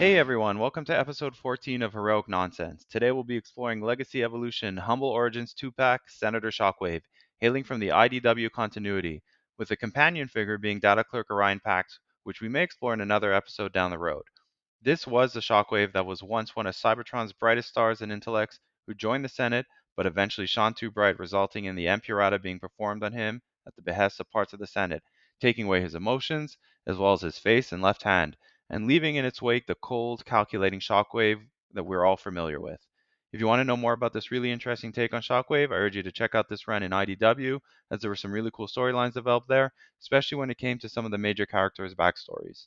Hey everyone, welcome to episode 14 of Heroic Nonsense. Today we'll be exploring Legacy Evolution Humble Origins 2-pack Senator Shockwave, hailing from the IDW continuity, with the companion figure being Data Clerk Orion Pax, which we may explore in another episode down the road. This was the Shockwave that was once one of Cybertron's brightest stars and intellects, who joined the Senate, but eventually shone too bright, resulting in the Empurata being performed on him at the behest of parts of the Senate, taking away his emotions, as well as his face and left hand, and leaving in its wake the cold, calculating Shockwave that we're all familiar with. If you want to know more about this really interesting take on Shockwave, I urge you to check out this run in IDW, as there were some really cool storylines developed there, especially when it came to some of the major characters' backstories.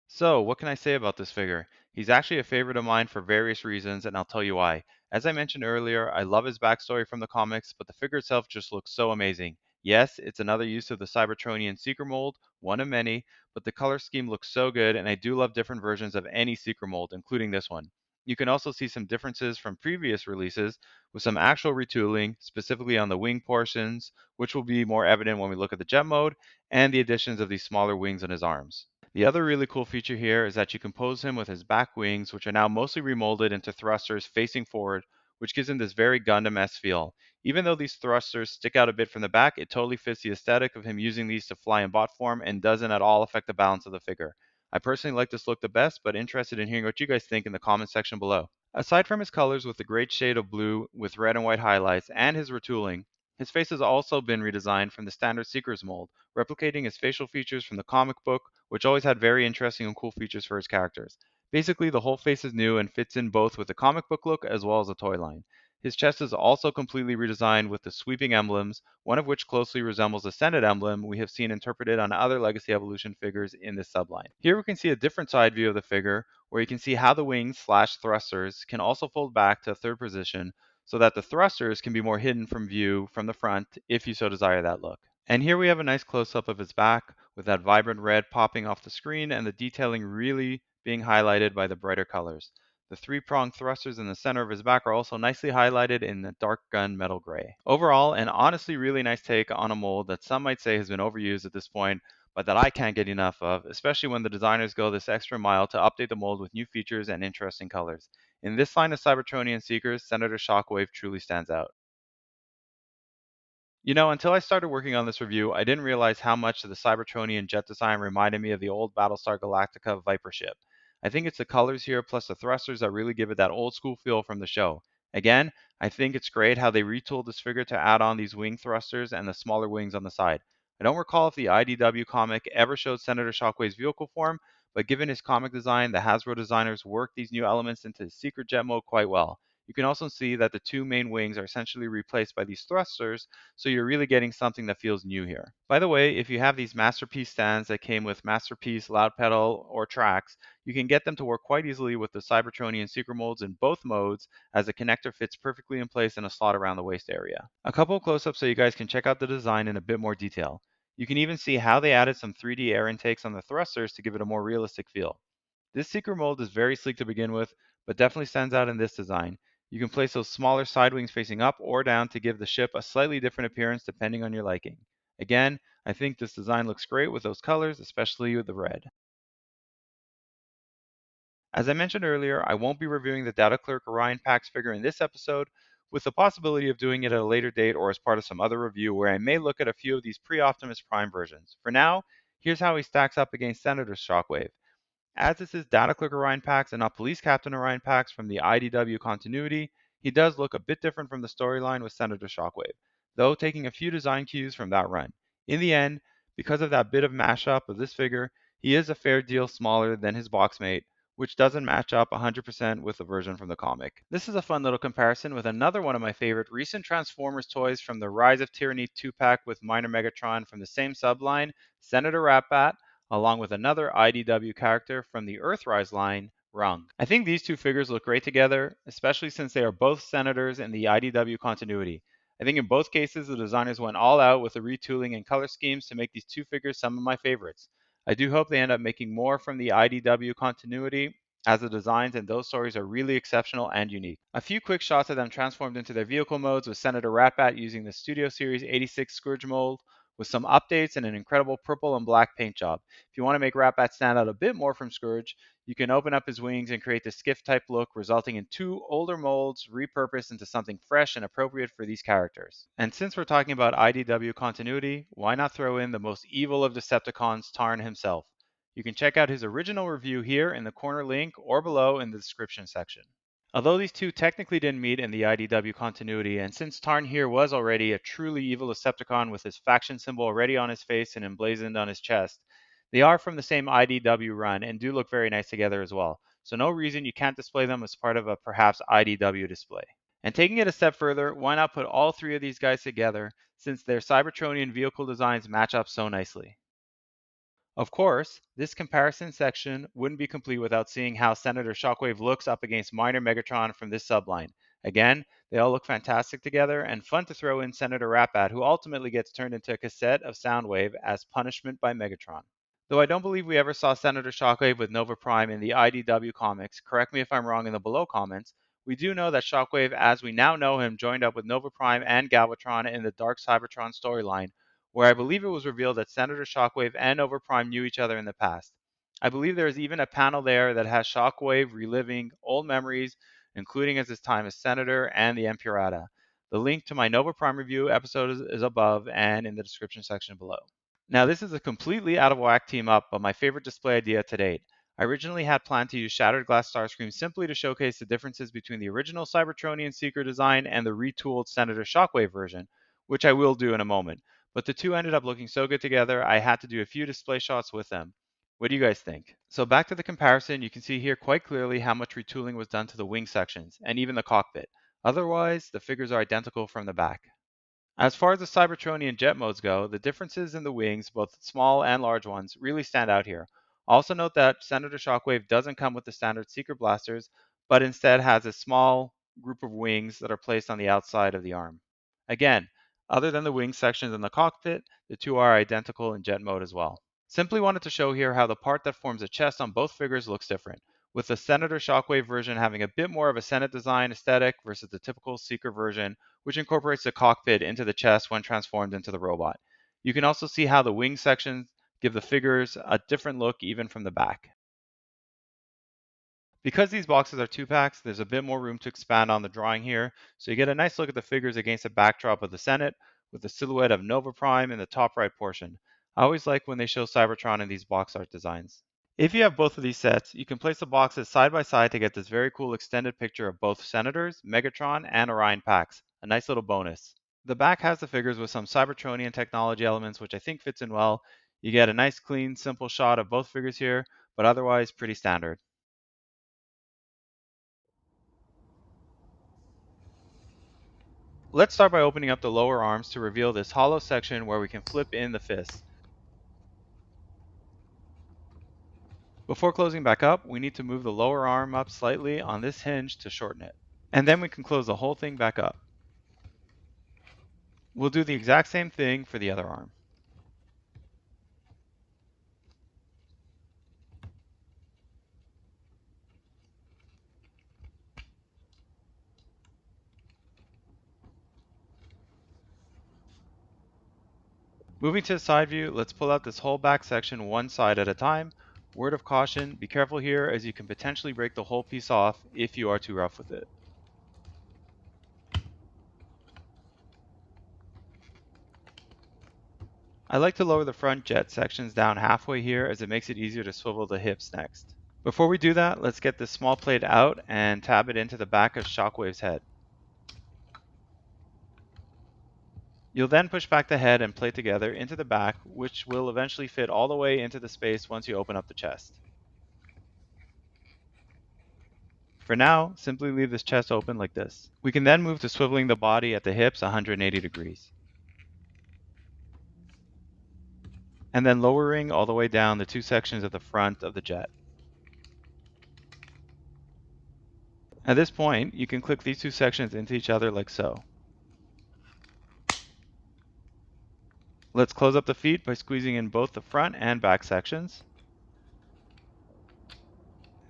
So, what can I say about this figure? He's actually a favorite of mine for various reasons, and I'll tell you why. As I mentioned earlier, I love his backstory from the comics, but the figure itself just looks so amazing. Yes, it's another use of the Cybertronian Seeker mold, one of many, but the color scheme looks so good, and I do love different versions of any Seeker mold, including this one. You can also see some differences from previous releases, with some actual retooling, specifically on the wing portions, which will be more evident when we look at the jet mode, and the additions of these smaller wings on his arms. The other really cool feature here is that you can pose him with his back wings, which are now mostly remolded into thrusters facing forward, which gives him this very Gundam-esque feel. Even though these thrusters stick out a bit from the back, it totally fits the aesthetic of him using these to fly in bot form and doesn't at all affect the balance of the figure. I personally like this look the best, but interested in hearing what you guys think in the comment section below. Aside from his colors with the great shade of blue with red and white highlights and his retooling, his face has also been redesigned from the standard Seeker's mold, replicating his facial features from the comic book, which always had very interesting and cool features for his characters. Basically, the whole face is new and fits in both with the comic book look as well as the toy line. His chest is also completely redesigned with the sweeping emblems, one of which closely resembles the Senate emblem we have seen interpreted on other Legacy Evolution figures in this subline. Here we can see a different side view of the figure, where you can see how the wings slash thrusters can also fold back to a third position, so that the thrusters can be more hidden from view from the front if you so desire that look. And here we have a nice close-up of his back with that vibrant red popping off the screen and the detailing really being highlighted by the brighter colors. The three-pronged thrusters in the center of his back are also nicely highlighted in the dark gun metal gray. Overall, an honestly really nice take on a mold that some might say has been overused at this point, but that I can't get enough of, especially when the designers go this extra mile to update the mold with new features and interesting colors. In this line of Cybertronian Seekers, Senator Shockwave truly stands out. Until I started working on this review, I didn't realize how much the Cybertronian jet design reminded me of the old Battlestar Galactica Viper ship. I think it's the colors here plus the thrusters that really give it that old school feel from the show. Again, I think it's great how they retooled this figure to add on these wing thrusters and the smaller wings on the side. I don't recall if the IDW comic ever showed Senator Shockwave's vehicle form, but given his comic design, the Hasbro designers worked these new elements into his secret jet mode quite well. You can also see that the two main wings are essentially replaced by these thrusters, so you're really getting something that feels new here. By the way, if you have these Masterpiece stands that came with Masterpiece, Loud Pedal, or tracks, you can get them to work quite easily with the Cybertronian Seeker molds in both modes, as the connector fits perfectly in place in a slot around the waist area. A couple of close-ups so you guys can check out the design in a bit more detail. You can even see how they added some 3D air intakes on the thrusters to give it a more realistic feel. This Seeker mold is very sleek to begin with, but definitely stands out in this design. You can place those smaller side wings facing up or down to give the ship a slightly different appearance depending on your liking. Again, I think this design looks great with those colors, especially with the red. As I mentioned earlier, I won't be reviewing the Data Clerk Orion Pax figure in this episode, with the possibility of doing it at a later date or as part of some other review where I may look at a few of these pre-Optimus Prime versions. For now, here's how he stacks up against Senator Shockwave. As this is Data Clerk Orion Pax and not Police Captain Orion Pax from the IDW continuity, he does look a bit different from the storyline with Senator Shockwave, though taking a few design cues from that run. In the end, because of that bit of mashup of this figure, he is a fair deal smaller than his boxmate, which doesn't match up 100% with the version from the comic. This is a fun little comparison with another one of my favorite recent Transformers toys from the Rise of Tyranny 2-pack with Minor Megatron from the same subline, Senator Ratbat, along with another IDW character from the Earthrise line, Rung. I think these two figures look great together, especially since they are both senators in the IDW continuity. I think in both cases the designers went all out with the retooling and color schemes to make these two figures some of my favorites. I do hope they end up making more from the IDW continuity, as the designs in those stories are really exceptional and unique. A few quick shots of them transformed into their vehicle modes with Senator Ratbat using the Studio Series 86 Scourge mold, with some updates and an incredible purple and black paint job. If you want to make Ratbat stand out a bit more from Scourge, you can open up his wings and create the skiff type look, resulting in two older molds repurposed into something fresh and appropriate for these characters. And since we're talking about IDW continuity, why not throw in the most evil of Decepticons, Tarn himself? You can check out his original review here in the corner link or below in the description section. Although these two technically didn't meet in the IDW continuity, and since Tarn here was already a truly evil Decepticon with his faction symbol already on his face and emblazoned on his chest, they are from the same IDW run and do look very nice together as well, so no reason you can't display them as part of a perhaps IDW display. And taking it a step further, why not put all three of these guys together since their Cybertronian vehicle designs match up so nicely? Of course, this comparison section wouldn't be complete without seeing how Senator Shockwave looks up against Minor Megatron from this subline. Again, they all look fantastic together and fun to throw in Senator Ratbat, who ultimately gets turned into a cassette of Soundwave as punishment by Megatron. Though I don't believe we ever saw Senator Shockwave with Nova Prime in the IDW comics, correct me if I'm wrong in the below comments, we do know that Shockwave, as we now know him, joined up with Nova Prime and Galvatron in the Dark Cybertron storyline, where I believe it was revealed that Senator Shockwave and Nova Prime knew each other in the past. I believe there is even a panel there that has Shockwave reliving old memories, including his time as Senator and the Empurata. The link to my Nova Prime review episode is above and in the description section below. Now, this is a completely out of whack team up, but my favorite display idea to date. I originally had planned to use Shattered Glass Starscream simply to showcase the differences between the original Cybertronian Seeker design and the retooled Senator Shockwave version, which I will do in a moment. But the two ended up looking so good together, I had to do a few display shots with them. What do you guys think? So back to the comparison, you can see here quite clearly how much retooling was done to the wing sections, and even the cockpit. Otherwise, the figures are identical from the back. As far as the Cybertronian jet modes go, the differences in the wings, both small and large ones, really stand out here. Also note that Senator Shockwave doesn't come with the standard Seeker blasters, but instead has a small group of wings that are placed on the outside of the arm. Again, other than the wing sections in the cockpit, the two are identical in jet mode as well. Simply wanted to show here how the part that forms a chest on both figures looks different, with the Senator Shockwave version having a bit more of a Senate design aesthetic versus the typical Seeker version, which incorporates the cockpit into the chest when transformed into the robot. You can also see how the wing sections give the figures a different look even from the back. Because these boxes are 2-packs, there's a bit more room to expand on the drawing here, so you get a nice look at the figures against a backdrop of the Senate, with the silhouette of Nova Prime in the top right portion. I always like when they show Cybertron in these box art designs. If you have both of these sets, you can place the boxes side by side to get this very cool extended picture of both Senators, Megatron, and Orion packs. A nice little bonus. The back has the figures with some Cybertronian technology elements, which I think fits in well. You get a nice, clean, simple shot of both figures here, but otherwise pretty standard. Let's start by opening up the lower arms to reveal this hollow section where we can flip in the fists. Before closing back up, we need to move the lower arm up slightly on this hinge to shorten it. And then we can close the whole thing back up. We'll do the exact same thing for the other arm. Moving to the side view, let's pull out this whole back section one side at a time. Word of caution, be careful here as you can potentially break the whole piece off if you are too rough with it. I like to lower the front jet sections down halfway here as it makes it easier to swivel the hips next. Before we do that, let's get this small plate out and tab it into the back of Shockwave's head. You'll then push back the head and plate together into the back, which will eventually fit all the way into the space once you open up the chest. For now, simply leave this chest open like this. We can then move to swiveling the body at the hips 180 degrees. And then lowering all the way down the two sections at the front of the jet. At this point, you can click these two sections into each other like so. Let's close up the feet by squeezing in both the front and back sections.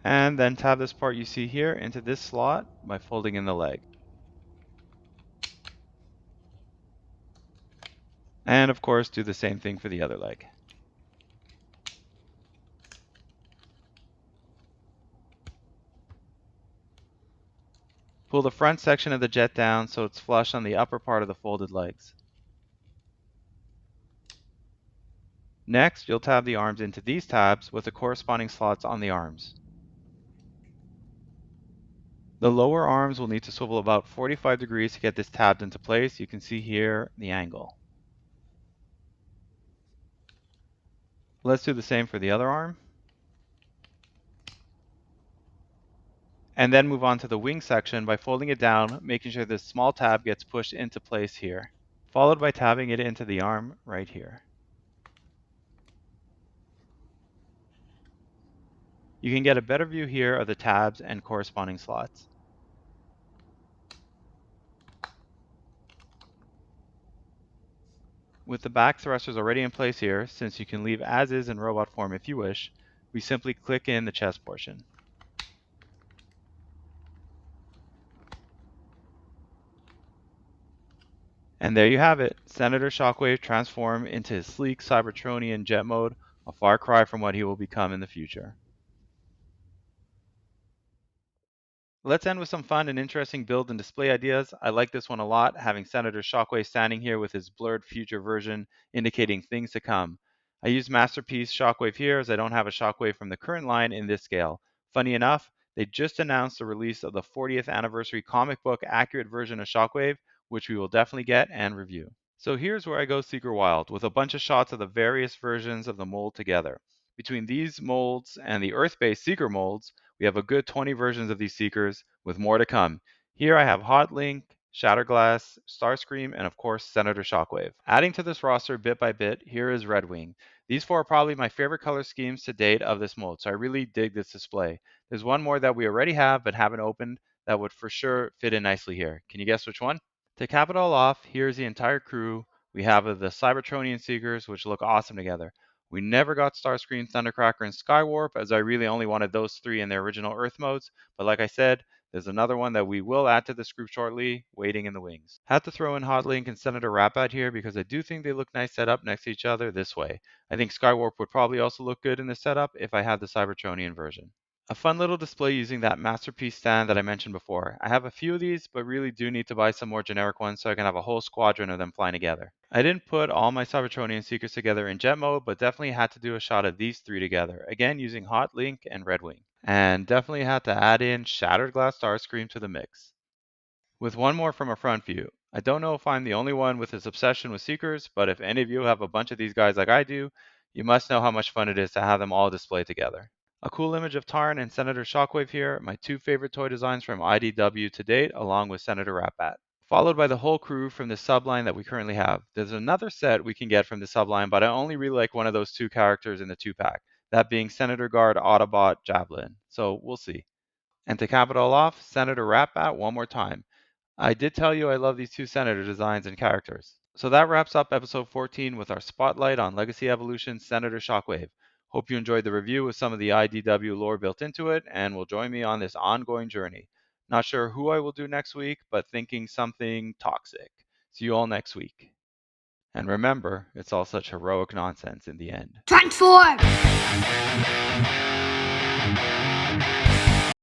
And then tab this part you see here into this slot by folding in the leg. And of course, do the same thing for the other leg. Pull the front section of the jet down so it's flush on the upper part of the folded legs. Next, you'll tab the arms into these tabs with the corresponding slots on the arms. The lower arms will need to swivel about 45 degrees to get this tabbed into place. You can see here the angle. Let's do the same for the other arm. And then move on to the wing section by folding it down, making sure this small tab gets pushed into place here, followed by tabbing it into the arm right here. You can get a better view here of the tabs and corresponding slots. With the back thrusters already in place here, since you can leave as is in robot form if you wish, we simply click in the chest portion. And there you have it, Senator Shockwave transformed into his sleek Cybertronian jet mode, a far cry from what he will become in the future. Let's end with some fun and interesting build and display ideas. I like this one a lot, having Senator Shockwave standing here with his blurred future version indicating things to come. I use Masterpiece Shockwave here as I don't have a Shockwave from the current line in this scale. Funny enough, they just announced the release of the 40th anniversary comic book accurate version of Shockwave, which we will definitely get and review. So here's where I go Seeker Wild, with a bunch of shots of the various versions of the mold together. Between these molds and the Earth-based Seeker molds, we have a good 20 versions of these Seekers, with more to come. Here I have Hot Link, Shatterglass, Starscream, and of course Senator Shockwave. Adding to this roster bit by bit, here is Redwing. These four are probably my favorite color schemes to date of this mold, so I really dig this display. There's one more that we already have but haven't opened that would for sure fit in nicely here. Can you guess which one? To cap it all off, here's the entire crew. We have the Cybertronian Seekers, which look awesome together. We never got Starscream, Thundercracker, and Skywarp, as I really only wanted those three in their original Earth modes, but like I said, there's another one that we will add to this group shortly, waiting in the wings. Had to throw in Hotlink and Senator Rapat here because I do think they look nice set up next to each other this way. I think Skywarp would probably also look good in this setup if I had the Cybertronian version. A fun little display using that Masterpiece stand that I mentioned before. I have a few of these, but really do need to buy some more generic ones so I can have a whole squadron of them flying together. I didn't put all my Cybertronian Seekers together in jet mode, but definitely had to do a shot of these three together, again using Hot Link and Redwing. And definitely had to add in Shattered Glass Starscream to the mix. With one more from a front view. I don't know if I'm the only one with this obsession with Seekers, but if any of you have a bunch of these guys like I do, you must know how much fun it is to have them all displayed together. A cool image of Tarn and Senator Shockwave here, my two favorite toy designs from IDW to date, along with Senator Ratbat. Followed by the whole crew from the subline that we currently have. There's another set we can get from the subline, but I only really like one of those two characters in the 2-pack, that being Senator Guard Autobot Javelin. So we'll see. And to cap it all off, Senator Ratbat one more time. I did tell you I love these two Senator designs and characters. So that wraps up episode 14 with our spotlight on Legacy Evolution Senator Shockwave. Hope you enjoyed the review with some of the IDW lore built into it and will join me on this ongoing journey. Not sure who I will do next week, but thinking something toxic. See you all next week. And remember, it's all such heroic nonsense in the end. Transform!